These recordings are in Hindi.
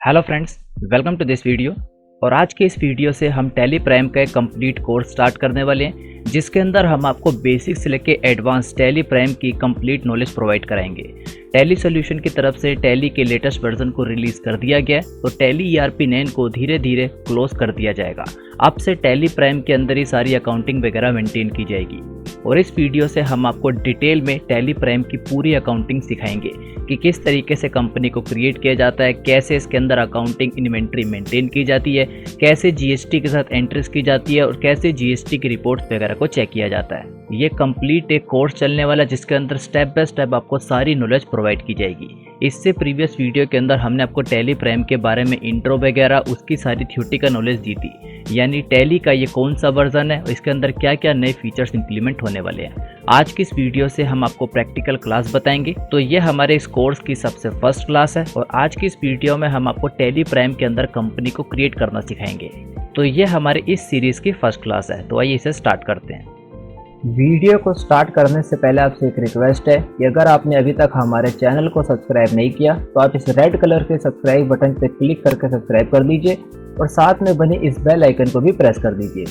Hello friends, welcome to this video. और आज के इस वीडियो से हम टैली प्राइम का एक कंप्लीट कोर्स स्टार्ट करने वाले हैं, जिसके अंदर हम आपको बेसिक से लेके एडवांस टैली प्राइम की कंप्लीट नॉलेज प्रोवाइड कराएंगे। टैली सॉल्यूशन की तरफ से टैली के लेटेस्ट वर्जन को रिलीज कर दिया गया है, तो टैली ERP 9 को धीरे धीरे क्लोज कर दिया जाएगा। अब से टैली प्राइम के अंदर ही सारी अकाउंटिंग वगैरह मेंटेन की जाएगी। और इस वीडियो से हम आपको डिटेल में टैली प्राइम की पूरी अकाउंटिंग सिखाएंगे कि किस तरीके से कंपनी को क्रिएट किया जाता है, कैसे इसके अंदर अकाउंटिंग इन्वेंट्री मेंटेन की जाती है, कैसे GST के साथ एंट्रीज की जाती है और कैसे GST की रिपोर्ट्स वगैरह को चेक किया जाता है। ये कंप्लीट एक कोर्स चलने वाला, जिसके अंदर स्टेप बाय स्टेप आपको सारी नॉलेज प्रोवाइड की जाएगी। इससे प्रीवियस वीडियो के अंदर हमने आपको टैली प्राइम के बारे में इंट्रो वगैरह उसकी सारी थ्योरी का नॉलेज दी थी, यानी टैली का ये कौन सा वर्जन है और इसके अंदर क्या क्या नए फीचर्स इंप्लीमेंट होने वाले हैं। आज की इस वीडियो से हम आपको प्रैक्टिकल क्लास बताएंगे। तो ये हमारे इस कोर्स की सबसे फर्स्ट क्लास है और आज की इस वीडियो में हम आपको टैली प्राइम के अंदर कंपनी को क्रिएट करना सिखाएंगे। तो ये हमारे इस सीरीज की फर्स्ट क्लास है। तो आइए इसे स्टार्ट करते हैं। वीडियो को स्टार्ट करने से पहले आपसे एक रिक्वेस्ट है कि अगर आपने अभी तक हमारे चैनल को सब्सक्राइब नहीं किया तो आप इस रेड कलर के सब्सक्राइब बटन पर क्लिक करके सब्सक्राइब कर दीजिए और साथ में बनी इस बेल आइकन को भी प्रेस कर दीजिए,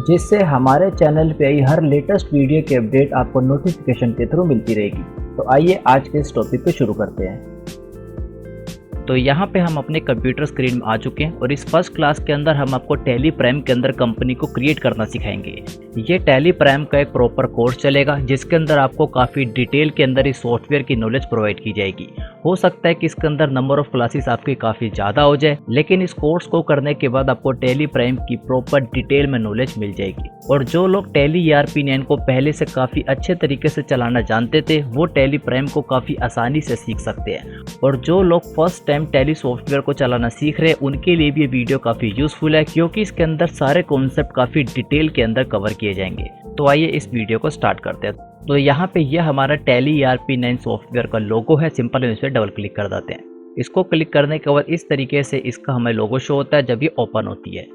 जिससे हमारे चैनल पे आई हर लेटेस्ट वीडियो की अपडेट आपको नोटिफिकेशन के थ्रू मिलती रहेगी। तो आइए आज के इस टॉपिक पे शुरू करते हैं। तो यहाँ पे हम अपने कंप्यूटर स्क्रीन में आ चुके हैं और इस फर्स्ट क्लास के अंदर हम आपको टैली प्राइम के अंदर कंपनी को क्रिएट करना सिखाएंगे। ये टैली प्राइम का एक प्रॉपर कोर्स चलेगा, जिसके अंदर आपको काफ़ी डिटेल के अंदर इस सॉफ्टवेयर की नॉलेज प्रोवाइड की जाएगी। हो सकता है कि इसके अंदर नंबर ऑफ क्लासेस आपकी काफ़ी ज़्यादा हो जाए, लेकिन इस कोर्स को करने के बाद आपको टैली प्राइम की प्रॉपर डिटेल में नॉलेज मिल जाएगी। और जो लोग टैली ERP 9 को पहले से काफ़ी अच्छे तरीके से चलाना जानते थे, वो टैली प्राइम को काफ़ी आसानी से सीख सकते हैं। और जो लोग फर्स्ट टाइम टैली सॉफ्टवेयर को चलाना सीख रहे हैं, उनके लिए भी ये वीडियो काफ़ी यूजफुल है, क्योंकि इसके अंदर सारे कॉन्सेप्ट काफ़ी डिटेल के अंदर कवर किए जाएंगे। तो आइए इस वीडियो को स्टार्ट करते हैं। तो यहाँ पे ये हमारा टैली ERP 9 सॉफ्टवेयर का लोगो है। सिंपल इस पर डबल क्लिक कर देते हैं। इसको क्लिक करने के बाद इस तरीके से इसका हमें लोगो शो होता है जब ये ओपन होती है।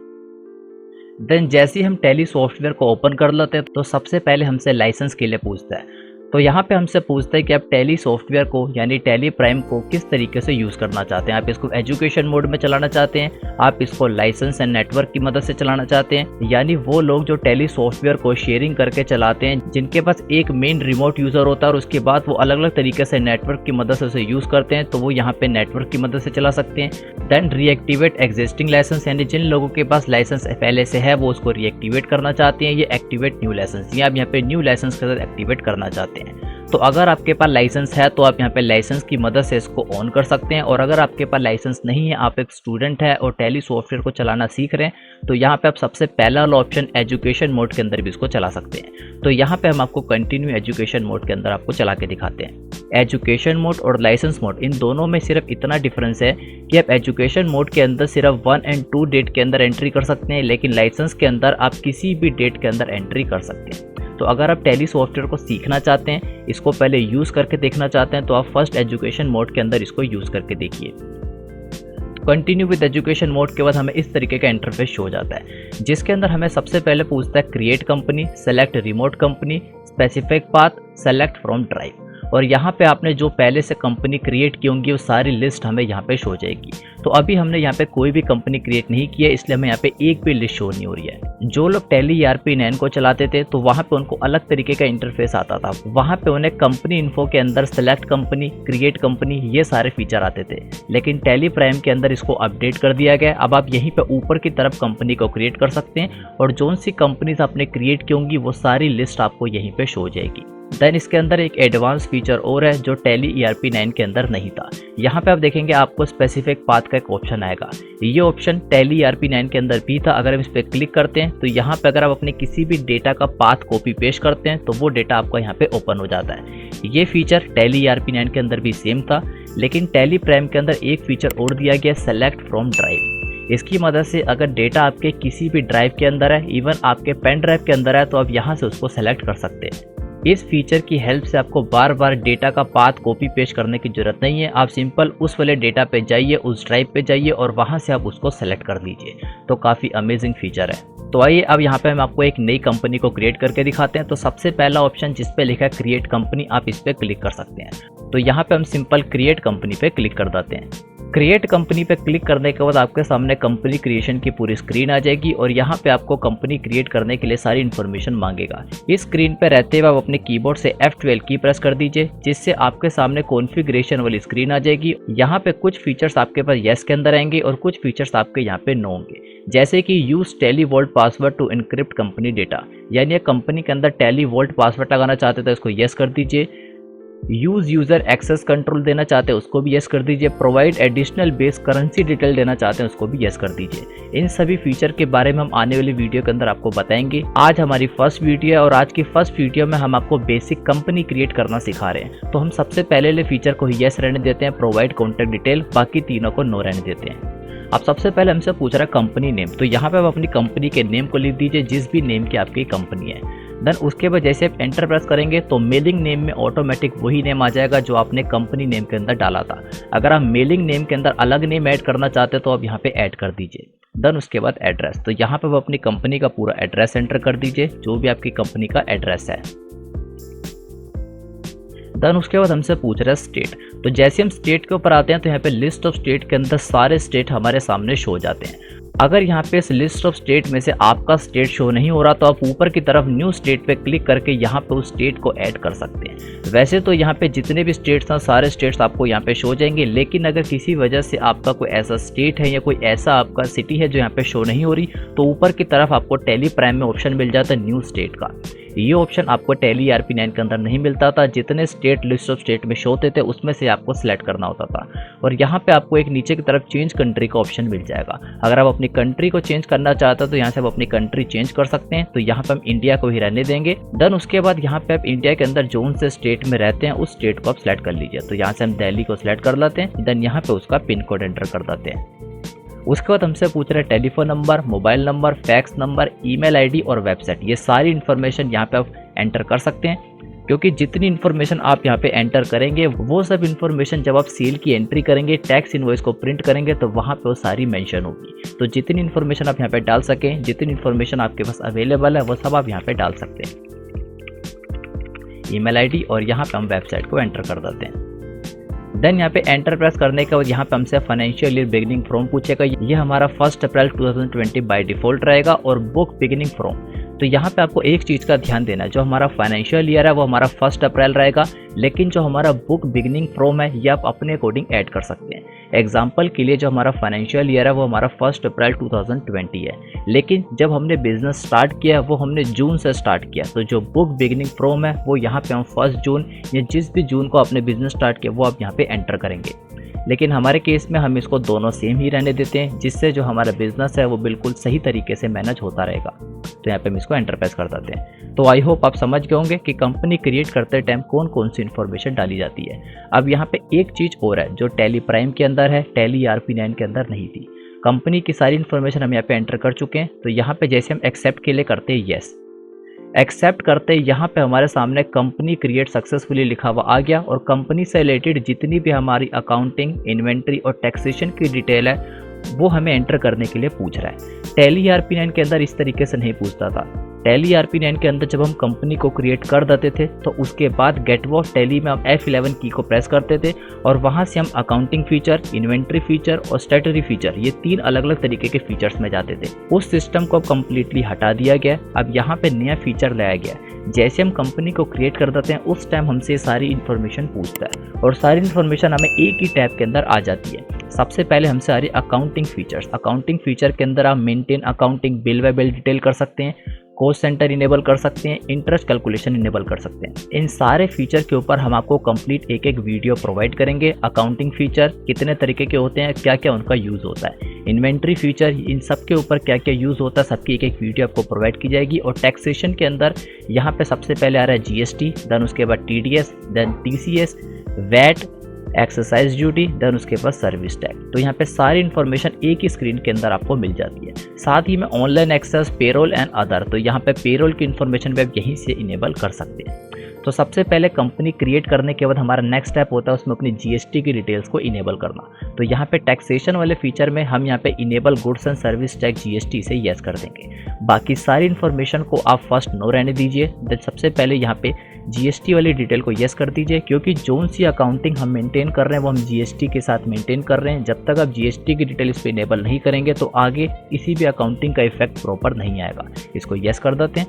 देन जैसे ही हम टैली सॉफ्टवेयर को ओपन कर लेते हैं तो सबसे पहले हमसे लाइसेंस के लिए पूछता है। तो यहाँ पे हमसे पूछता है कि आप टैली सॉफ्टवेयर को यानी टैली प्राइम को किस तरीके से यूज़ करना चाहते हैं। आप इसको एजुकेशन मोड में चलाना चाहते हैं, आप इसको लाइसेंस एंड नेटवर्क की मदद से चलाना चाहते हैं, यानी वो लोग जो टैली सॉफ्टवेयर को शेयरिंग करके चलाते हैं, जिनके पास एक मेन रिमोट यूज़र होता है और उसके बाद वो अलग अलग तरीके से नेटवर्क की मदद से उसे यूज़ करते हैं, तो वो यहाँ पे नेटवर्क की मदद से चला सकते हैं। देन रीएक्टिवेट एग्जिस्टिंग लाइसेंस, यानी जिन लोगों के पास लाइसेंस पहले से है वो उसको रीएक्टिवेट करना चाहते हैं। ये एक्टिवेट न्यू लाइसेंस, ये आप यहाँ पे न्यू लाइसेंस के साथ एक्टिवेट करना चाहते हैं। तो अगर आपके पास लाइसेंस है तो आप यहाँ पे लाइसेंस की मदद से इसको ऑन कर सकते हैं, और अगर आपके पास लाइसेंस नहीं है, आप एक स्टूडेंट है और टैली सॉफ्टवेयर को चलाना सीख रहे हैं, तो यहाँ पे आप सबसे पहला वाला ऑप्शन एजुकेशन मोड के अंदर भी इसको चला सकते हैं। तो यहाँ पे हम आपको कंटिन्यू एजुकेशन मोड के अंदर आपको चला के दिखाते हैं। एजुकेशन मोड और लाइसेंस मोड, इन दोनों में सिर्फ इतना डिफरेंस है कि आप एजुकेशन मोड के अंदर सिर्फ 1 और 2 डेट के अंदर एंट्री कर सकते हैं, लेकिन लाइसेंस के अंदर आप किसी भी डेट के अंदर एंट्री कर सकते हैं। तो अगर आप टैली सॉफ्टवेयर को सीखना चाहते हैं, इसको पहले यूज़ करके देखना चाहते हैं, तो आप फर्स्ट एजुकेशन मोड के अंदर इसको यूज़ करके देखिए। कंटिन्यू विद एजुकेशन मोड के बाद हमें इस तरीके का इंटरफेस शो हो जाता है, जिसके अंदर हमें सबसे पहले पूछता है create company, select remote company, specific path, select from drive. और यहाँ पे आपने जो पहले से कंपनी क्रिएट की होंगी वो सारी लिस्ट हमें यहाँ पे शो हो जाएगी। तो अभी हमने यहाँ पे कोई भी कंपनी क्रिएट नहीं की है, इसलिए हमें यहाँ पे एक भी लिस्ट शो नहीं हो रही है। जो लोग टैली ERP 9 को चलाते थे तो वहाँ पे उनको अलग तरीके का इंटरफेस आता था। वहाँ पे उन्हें कंपनी इन्फो के अंदर सेलेक्ट कंपनी, क्रिएट कंपनी, ये सारे फीचर आते थे, लेकिन टैली प्राइम के अंदर इसको अपडेट कर दिया गया। अब आप यहीं पे ऊपर की तरफ कंपनी को क्रिएट कर सकते हैं और जो सी कंपनीज आपने क्रिएट की होंगी वो सारी लिस्ट आपको यहीं पे शो हो जाएगी। देन इसके अंदर एक एडवांस फीचर और है जो टैली ERP 9 के अंदर नहीं था। यहाँ पे आप देखेंगे आपको स्पेसिफिक पाथ का एक ऑप्शन आएगा। ये ऑप्शन टैली ERP 9 के अंदर भी था। अगर हम इस पर क्लिक करते हैं तो यहाँ पे अगर आप अपने किसी भी डेटा का पाथ कॉपी पेस्ट करते हैं तो वो डेटा आपका यहाँ पे ओपन हो जाता है। ये फीचर टैली ERP 9 के अंदर भी सेम था, लेकिन टैली प्राइम के अंदर एक फीचर और दिया गया, सेलेक्ट फ्रॉम ड्राइव। इसकी मदद से अगर डेटा आपके किसी भी ड्राइव के अंदर है, इवन आपके पेन ड्राइव के अंदर है, तो आप यहाँ से उसको सेलेक्ट कर सकते हैं। इस फीचर की हेल्प से आपको बार बार डेटा का पाथ कॉपी पेस्ट करने की जरूरत नहीं है। आप सिंपल उस वाले डेटा पे जाइए, उस ड्राइव पे जाइए और वहां से आप उसको सेलेक्ट कर लीजिए। तो काफ़ी अमेजिंग फीचर है। तो आइए अब यहाँ पे हम आपको एक नई कंपनी को क्रिएट करके दिखाते हैं। तो सबसे पहला ऑप्शन जिस पे लिखा है क्रिएट कंपनी, आप इस पर क्लिक कर सकते हैं। तो यहाँ पे हम सिंपल क्रिएट कंपनी पे क्लिक कर देते हैं। क्रिएट कंपनी पे क्लिक करने के बाद आपके सामने कंपनी क्रिएशन की पूरी स्क्रीन आ जाएगी और यहाँ पे आपको कंपनी क्रिएट करने के लिए सारी इन्फॉर्मेशन मांगेगा। इस स्क्रीन पे रहते हुए आप अपने कीबोर्ड से F12 की प्रेस कर दीजिए, जिससे आपके सामने कॉन्फ़िगरेशन वाली स्क्रीन आ जाएगी। यहाँ पे कुछ फीचर्स आपके पास येस के अंदर आएंगे और कुछ फीचर्स आपके यहाँ पे नो होंगे, जैसे कि use Tally Vault password to encrypt company data, यानी कंपनी के अंदर टेली वोल्ट पासवर्ड लगाना चाहते तो इसको येस कर दीजिए। यूज यूजर एक्सेस कंट्रोल देना चाहते हैं उसको भी येस कर दीजिए। Provide additional base currency detail देना चाहते हैं उसको भी येस कर दीजिए। इन सभी फीचर के बारे में हम आने वाली वीडियो के अंदर आपको बताएंगे। आज हमारी फर्स्ट वीडियो है और आज की फर्स्ट वीडियो में हम आपको बेसिक कंपनी क्रिएट करना सिखा रहे हैं। तो हम सबसे पहले फीचर को येस रहने देते हैं, प्रोवाइड कॉन्टैक्ट डिटेल, बाकी तीनों को नो रहने देते हैं। अब सबसे पहले हमसे पूछ रहा है कंपनी नेम, तो यहाँ पे आप अपनी कंपनी के नेम को लिख दीजिए जिस भी नेम की आपकी कंपनी है। देन उसके बाद जैसे आप एंटर प्रेस करेंगे तो मेलिंग नेम में ऑटोमेटिक वही नेम आ जाएगा जो आपने कंपनी नेम के अंदर डाला था। अगर आप मेलिंग नेम के अंदर अलग नेम ऐड करना चाहते तो आप यहाँ पे ऐड कर दीजिए। देन उसके बाद एड्रेस, तो यहाँ पे आप अपनी कंपनी का पूरा एड्रेस एंटर कर दीजिए, जो भी आपकी कंपनी का एड्रेस है। देन उसके बाद हमसे पूछ रहा है स्टेट, तो जैसे हम स्टेट के ऊपर आते हैं तो यहाँ पे लिस्ट ऑफ स्टेट के अंदर सारे स्टेट हमारे सामने शो हो जाते हैं। अगर यहाँ पे इस लिस्ट ऑफ स्टेट में से आपका स्टेट शो नहीं हो रहा तो आप ऊपर की तरफ न्यू स्टेट पे क्लिक करके यहाँ पे उस स्टेट को ऐड कर सकते हैं। वैसे तो यहाँ पे जितने भी स्टेट्स हैं सारे स्टेट्स आपको यहाँ पे शो हो जाएंगे, लेकिन अगर किसी वजह से आपका कोई ऐसा स्टेट है या कोई ऐसा आपका सिटी है जो यहाँ पे शो नहीं हो रही, तो ऊपर की तरफ आपको टेली प्राइम में ऑप्शन मिल जाता है न्यू स्टेट का। ये ऑप्शन आपको टेली ERP9 के अंदर नहीं मिलता था। जितने स्टेट लिस्ट ऑफ स्टेट में शो होते थे उसमें से आपको सिलेक्ट करना होता था। और यहाँ पे आपको एक नीचे की तरफ चेंज कंट्री का ऑप्शन मिल जाएगा। अगर आप अपनी कंट्री को चेंज करना चाहते हो तो यहाँ से आप अपनी कंट्री चेंज कर सकते हैं। तो यहाँ पे हम इंडिया को ही रहने देंगे। देन उसके बाद यहाँ पे आप इंडिया के अंदर जोन से स्टेट में रहते हैं उस स्टेट को आप सिलेक्ट कर लीजिए। तो यहाँ से हम दिल्ली को सिलेक्ट कर लेते हैं। देन यहाँ पे उसका पिन कोड एंटर कर देते हैं। उसके बाद हमसे पूछ रहे हैं telephone number, mobile number, fax number, email ID और वेबसाइट। ये सारी इन्फॉर्मेशन यहाँ पे आप एंटर कर सकते हैं, क्योंकि जितनी इन्फॉर्मेशन आप यहाँ पे एंटर करेंगे वो सब इन्फॉर्मेशन जब आप सेल की एंट्री करेंगे, टैक्स इनवॉइस को प्रिंट करेंगे तो वहाँ पे वो सारी मेंशन होगी। तो जितनी इन्फॉर्मेशन आप यहाँ पे डाल सकें, जितनी इन्फॉर्मेशन आपके पास अवेलेबल है वो सब आप यहाँ पे डाल सकते हैं। ईमेल आईडी और यहाँ पे हम वेबसाइट को एंटर कर देते हैं। देन यहाँ पे एंटर प्रेस करने के बाद यहाँ पे हमसे फाइनेंशियल ईयर बिगिनिंग फ्रॉम पूछेगा। ये हमारा 1 अप्रैल 2020 बाय डिफॉल्ट रहेगा और बुक बिगिनिंग फ्रॉम। तो यहाँ पे आपको एक चीज़ का ध्यान देना है, जो हमारा फाइनेंशियल ईयर है वो हमारा 1 अप्रैल रहेगा, लेकिन जो हमारा बुक बिगिनिंग फ्रॉम है ये आप अपने अकॉर्डिंग ऐड कर सकते हैं। एग्जाम्पल के लिए जो हमारा फाइनेंशियल ईयर है वो हमारा 1 अप्रैल 2020 है, लेकिन जब हमने बिजनेस स्टार्ट किया वो हमने जून से स्टार्ट किया। तो जो बुक बिगिनिंग फ्रॉम है वो यहाँ पे हम 1 जून या जिस भी जून को आपने बिजनेस स्टार्ट किया वो आप यहाँ पे एंटर करेंगे। लेकिन हमारे केस में हम इसको दोनों सेम ही रहने देते हैं, जिससे जो हमारा बिजनेस है वो बिल्कुल सही तरीके से मैनेज होता रहेगा। तो यहाँ पे हम इसको एंटर प्रेस कर देते हैं। तो आई होप आप समझ गए होंगे कि कंपनी क्रिएट करते टाइम कौन कौन सी इन्फॉर्मेशन डाली जाती है। अब यहाँ पे एक चीज़ और है जो टेली प्राइम के अंदर है, टेली ERP9 के अंदर नहीं थी। कंपनी की सारी इन्फॉर्मेशन हम यहाँ पे एंटर कर चुके हैं। तो यहाँ पे जैसे हम एक्सेप्ट के लिए करते हैं येस, एक्सेप्ट करते ही यहाँ पे हमारे सामने कंपनी क्रिएट सक्सेसफुली लिखा हुआ आ गया और कंपनी से रिलेटेड जितनी भी हमारी अकाउंटिंग, इन्वेंट्री और टैक्सेशन की डिटेल है वो हमें एंटर करने के लिए पूछ रहा है। टेली ERP9 के अंदर इस तरीके से नहीं पूछता था। टेली ERP9 के अंदर जब हम कंपनी को क्रिएट कर देते थे तो उसके बाद गेट वॉच टेली में हम F11 की को प्रेस करते थे और वहाँ से हम अकाउंटिंग फीचर, इन्वेंट्री फीचर और स्टैट्यूटरी फीचर, ये 3 अलग अलग तरीके के फीचर्स में जाते थे। उस सिस्टम को कम्प्लीटली हटा दिया गया। अब यहाँ पे नया फीचर लाया गया। जैसे हम कंपनी को क्रिएट कर देते हैं उस टाइम हमसे सारी इन्फॉर्मेशन पूछता है और सारी इन्फॉर्मेशन हमें एक ही टैब के अंदर आ जाती है। सबसे पहले हमसे आ रही अकाउंटिंग फीचर्स। अकाउंटिंग फीचर के अंदर आप maintain accounting, bill bye bill detail कर सकते हैं, कॉस्ट सेंटर इनेबल कर सकते हैं, इंटरेस्ट कैलकुलेशन इनेबल कर सकते हैं। इन सारे फीचर के ऊपर हम आपको कंप्लीट एक एक वीडियो प्रोवाइड करेंगे। अकाउंटिंग फीचर कितने तरीके के होते हैं, क्या क्या उनका यूज़ होता है, इन्वेंट्री फीचर, इन सब के ऊपर क्या क्या यूज़ होता है, सबकी एक एक वीडियो आपको प्रोवाइड की जाएगी। और टैक्सेशन के अंदर यहाँ पे सबसे पहले आ रहा है GST, देन उसके बाद TDS, then TCS, VAT, excise duty, then उसके बाद सर्विस टैक्स। तो यहाँ पे सारी इन्फॉर्मेशन एक ही स्क्रीन के अंदर आपको मिल जाती है। साथ ही में online access, payroll and other, तो यहाँ पे पेरोल की इन्फॉर्मेशन भी आप यहीं से इनेबल कर सकते हैं। तो सबसे पहले कंपनी क्रिएट करने के बाद हमारा नेक्स्ट स्टेप होता है उसमें अपनी जीएसटी की डिटेल्स को इनेबल करना। तो यहाँ पे टैक्सेशन वाले फीचर में हम यहाँ पे enable goods and service tax GST से येस कर देंगे। बाकी सारी इन्फॉर्मेशन को आप फर्स्ट नो रहने दीजिए। देन सबसे पहले यहाँ पे जीएसटी वाली डिटेल को येस कर दीजिए, क्योंकि जोन सी अकाउंटिंग हम मेंटेन कर रहे हैं वो हम जीएसटी के साथ मेंटेन कर रहे हैं। जब तक आप जीएसटी की डिटेल इस पर इनेबल नहीं करेंगे तो आगे किसी भी अकाउंटिंग का इफेक्ट प्रॉपर नहीं आएगा। इसको येस कर देते हैं।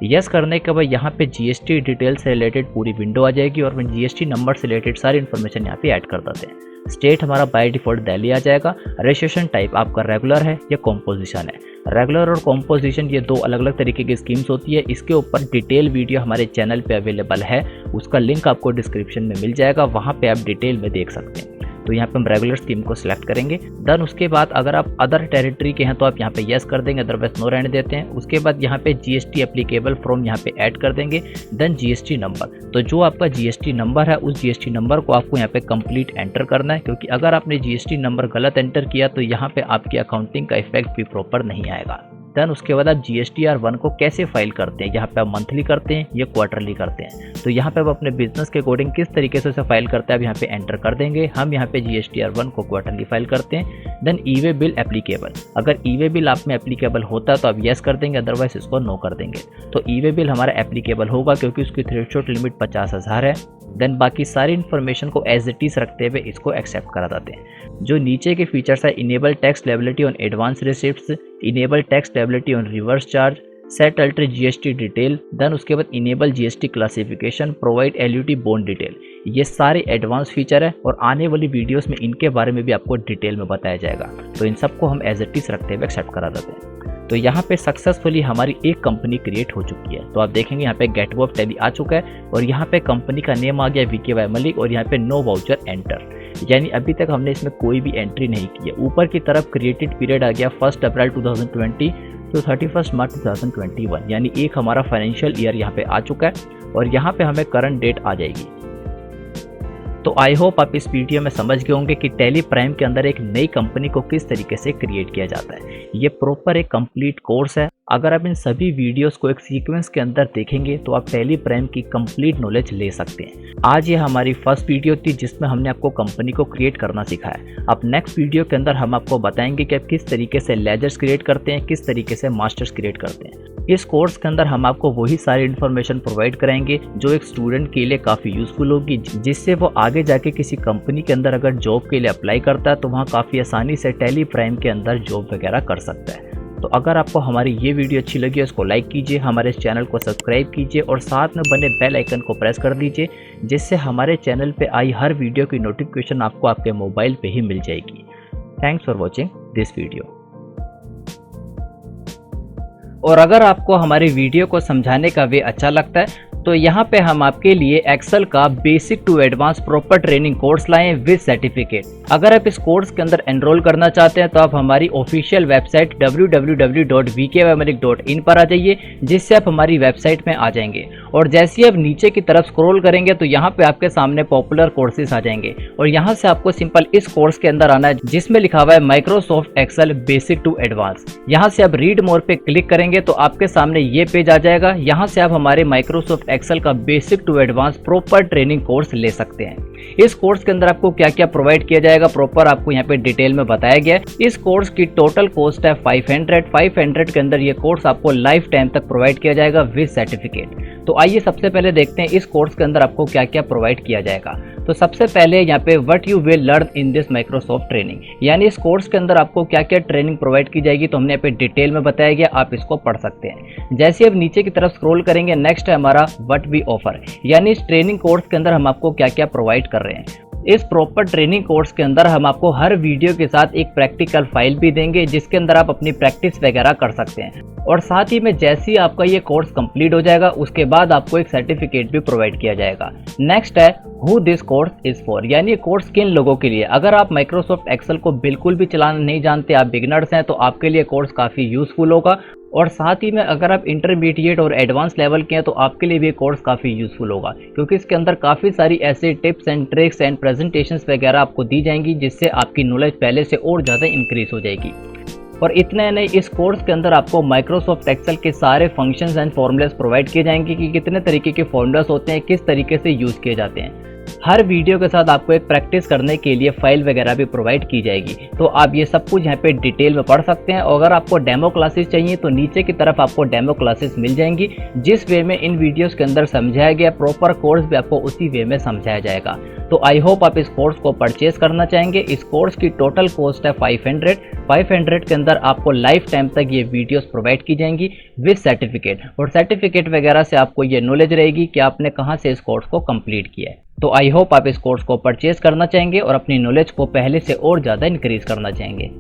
यस करने के बाद यहाँ पे जीएसटी डिटेल से रिलेटेड पूरी विंडो आ जाएगी और मैं जीएसटी नंबर से रिलेटेड सारी इन्फॉर्मेशन यहाँ पे ऐड कर देते हैं। स्टेट हमारा बाय डिफॉल्ट दिल्ली आ जाएगा। रजिस्ट्रेशन टाइप आपका रेगुलर है या कॉम्पोजिशन है। रेगुलर और कॉम्पोजिशन ये दो अलग अलग तरीके की स्कीम्स होती है। इसके ऊपर डिटेल वीडियो हमारे चैनल पे अवेलेबल है, उसका लिंक आपको डिस्क्रिप्शन में मिल जाएगा, वहाँ पे आप डिटेल में देख सकते हैं। तो यहाँ पे हम रेगुलर स्कीम को सिलेक्ट करेंगे। देन उसके बाद अगर आप अदर टेरिटरी के हैं तो आप यहाँ पे यस कर देंगे, अदरवाइज नो रहने देते हैं। उसके बाद यहाँ पे जीएसटी एप्लीकेबल फ्रॉम यहाँ पे ऐड कर देंगे। देन जीएसटी नंबर, तो जो आपका जीएसटी नंबर है उस जीएसटी नंबर को आपको यहाँ पे कंप्लीट एंटर करना है, क्योंकि अगर आपने जीएसटी नंबर गलत एंटर किया तो यहाँ पे आपकी अकाउंटिंग का इफेक्ट भी प्रॉपर नहीं आएगा। देन उसके बाद आप GSTR1 को कैसे फाइल करते हैं, यहाँ पे आप मंथली करते हैं या क्वार्टरली करते हैं, तो यहाँ पे आप अपने बिजनेस के अकॉर्डिंग किस तरीके से उसे फाइल करते हैं आप यहाँ पे एंटर कर देंगे। हम यहाँ पे GSTR1 को क्वार्टरली फाइल करते हैं। देन ई-वे बिल एप्लीकेबल, अगर ई-वे बिल आप में एप्लीकेबल होता है तो आप येस कर देंगे, अदरवाइज इसको नो कर देंगे। तो ई-वे बिल हमारा एप्लीकेबल होगा क्योंकि उसकी थ्रेशोल्ड लिमिट 50,000 है। देन बाकी सारी इन्फॉर्मेशन को एज इट इज रखते हुए इसको एक्सेप्ट करा देते हैं। जो नीचे के फीचर्स है, enable tax liability on advance receipts, enable tax liability on reverse charge, set alter GST detail, then उसके बाद enable GST classification, provide LUT bond detail, ये सारे एडवांस फीचर है और आने वाली वीडियोस में इनके बारे में भी आपको डिटेल में बताया जाएगा। तो इन सबको हम एज इट इज रखते हुए एक्सेप्ट करा देते हैं। तो यहाँ पे सक्सेसफुली हमारी एक कंपनी क्रिएट हो चुकी है। तो आप देखेंगे यहाँ पे गेटवे ऑफ टैली आ चुका है और यहाँ पे कंपनी का नेम आ गया VKY मलिक और यहाँ पे नो वाउचर एंटर, यानी अभी तक हमने इसमें कोई भी एंट्री नहीं की है। ऊपर की तरफ क्रिएटेड पीरियड आ गया 1 अप्रैल 2020 तो 31 मार्च 2021, यानी एक हमारा फाइनेंशियल ईयर यहाँ पे आ चुका है और यहाँ पे हमें करंट डेट आ जाएगी। तो आई होप आप इस वीडियो में समझ गए होंगे कि टैली प्राइम के अंदर एक नई कंपनी को किस तरीके से क्रिएट किया जाता है। ये प्रॉपर एक कंप्लीट कोर्स है। अगर आप इन सभी वीडियोस को एक सीक्वेंस के अंदर देखेंगे तो आप टैली प्राइम की कंप्लीट नॉलेज ले सकते हैं। आज ये हमारी फर्स्ट वीडियो थी जिसमें हमने आपको कंपनी को क्रिएट करना सिखाया। अब नेक्स्ट वीडियो के अंदर हम आपको बताएंगे कि आप किस तरीके से लेजर्स क्रिएट करते हैं, किस तरीके से मास्टर्स क्रिएट करते हैं। इस कोर्स के अंदर हम आपको वही सारी इन्फॉर्मेशन प्रोवाइड कराएंगे जो एक स्टूडेंट के लिए काफ़ी यूजफुल होगी, जिससे वो आगे जाके किसी कंपनी के अंदर अगर जॉब के लिए अप्लाई करता है तो वहाँ काफ़ी आसानी से टैली प्राइम के अंदर जॉब वगैरह कर सकता है। तो अगर आपको हमारी ये वीडियो अच्छी लगी है इसको लाइक कीजिए, हमारे इस चैनल को सब्सक्राइब कीजिए और साथ में बने बेल आइकन को प्रेस कर दीजिए, जिससे हमारे चैनल पे आई हर वीडियो की नोटिफिकेशन आपको आपके मोबाइल पे ही मिल जाएगी। Thanks for watching this video. और अगर आपको हमारी वीडियो को समझाने का वे अच्छा लगता है तो यहाँ पे हम आपके लिए एक्सेल का basic to advance proper training course लाए विद सर्टिफिकेट। अगर आप इस कोर्स के अंदर एनरोल करना चाहते हैं तो आप हमारी ऑफिशियल वेबसाइट www.vkymalik.in पर आ जाइए, जिससे आप हमारी वेबसाइट में आ जाएंगे और जैसे ही आप नीचे की तरफ स्क्रॉल करेंगे तो यहाँ पे आपके सामने पॉपुलर कोर्सेज आ जाएंगे और यहाँ से आपको सिंपल इस कोर्स के अंदर आना है जिसमें लिखा हुआ है Microsoft Excel basic to advance. यहाँ से आप रीड मोर पे क्लिक करेंगे तो आपके सामने ये पेज आ जाएगा। यहाँ से आप हमारे माइक्रोसॉफ्ट एक्सेल का basic to advance proper training course ले सकते हैं। इस कोर्स के अंदर आपको क्या क्या प्रोवाइड किया जाएगा प्रॉपर आपको यहाँ पे डिटेल में बताया गया है। इस कोर्स की टोटल कॉस्ट है 500 के अंदर ये कोर्स आपको लाइफ टाइम तक प्रोवाइड किया जाएगा विद सर्टिफिकेट। तो आइए सबसे पहले देखते हैं इस कोर्स के अंदर आपको क्या क्या प्रोवाइड किया जाएगा। तो सबसे पहले यहाँ पे what you will learn in this Microsoft training, यानी इस कोर्स के अंदर आपको क्या क्या ट्रेनिंग प्रोवाइड की जाएगी तो हमने यहाँ पे डिटेल में बताया गया, आप इसको पढ़ सकते हैं। जैसे अब नीचे की तरफ स्क्रॉल करेंगे नेक्स्ट है हमारा व्हाट वी ऑफर, यानी इस ट्रेनिंग कोर्स के अंदर हम आपको क्या क्या प्रोवाइड कर रहे हैं। इस प्रॉपर ट्रेनिंग कोर्स के अंदर हम आपको हर वीडियो के साथ एक प्रैक्टिकल फाइल भी देंगे जिसके अंदर आप अपनी प्रैक्टिस वगैरह कर सकते हैं और साथ ही में जैसे ही आपका ये कोर्स कंप्लीट हो जाएगा उसके बाद आपको एक सर्टिफिकेट भी प्रोवाइड किया जाएगा। नेक्स्ट है who this course is for, यानी ये कोर्स किन लोगों के लिए। अगर आप माइक्रोसॉफ्ट एक्सेल को बिल्कुल भी चलाना नहीं जानते, आप बिगनर्स हैं, तो आपके लिए कोर्स काफ़ी यूजफुल होगा और साथ ही में अगर आप इंटरमीडिएट और एडवांस लेवल के हैं तो आपके लिए भी कोर्स काफ़ी यूजफुल होगा, क्योंकि इसके अंदर काफ़ी सारी ऐसे tips and tricks and presentations वगैरह आपको दी जाएंगी जिससे आपकी नॉलेज पहले से और ज़्यादा इंक्रीज हो जाएगी। और इतने नहीं, इस कोर्स के अंदर आपको माइक्रोसॉफ्ट एक्सेल के सारे फंक्शंस एंड फॉर्मूलाज प्रोवाइड किए जाएंगे कि कितने तरीके के फॉर्मूलाज होते हैं, किस तरीके से यूज़ किए जाते हैं। हर वीडियो के साथ आपको एक प्रैक्टिस करने के लिए फाइल वगैरह भी प्रोवाइड की जाएगी, तो आप ये सब कुछ यहाँ पे डिटेल में पढ़ सकते हैं। और अगर आपको डेमो क्लासेस चाहिए तो नीचे की तरफ आपको डेमो क्लासेस मिल जाएंगी, जिस वे में इन वीडियोस के अंदर समझाया गया प्रॉपर कोर्स भी आपको उसी वे में समझाया जाएगा। तो आई होप आप इस कोर्स को परचेज करना चाहेंगे। इस कोर्स की टोटल कॉस्ट है 500 के अंदर आपको लाइफ टाइम तक ये वीडियोस प्रोवाइड की जाएंगी विद सर्टिफिकेट, और सर्टिफिकेट वगैरह से आपको ये नॉलेज रहेगी कि आपने कहाँ से इस कोर्स को कंप्लीट किया है। तो आई होप आप इस कोर्स को परचेज करना चाहेंगे और अपनी नॉलेज को पहले से और ज़्यादा इंक्रीज करना चाहेंगे।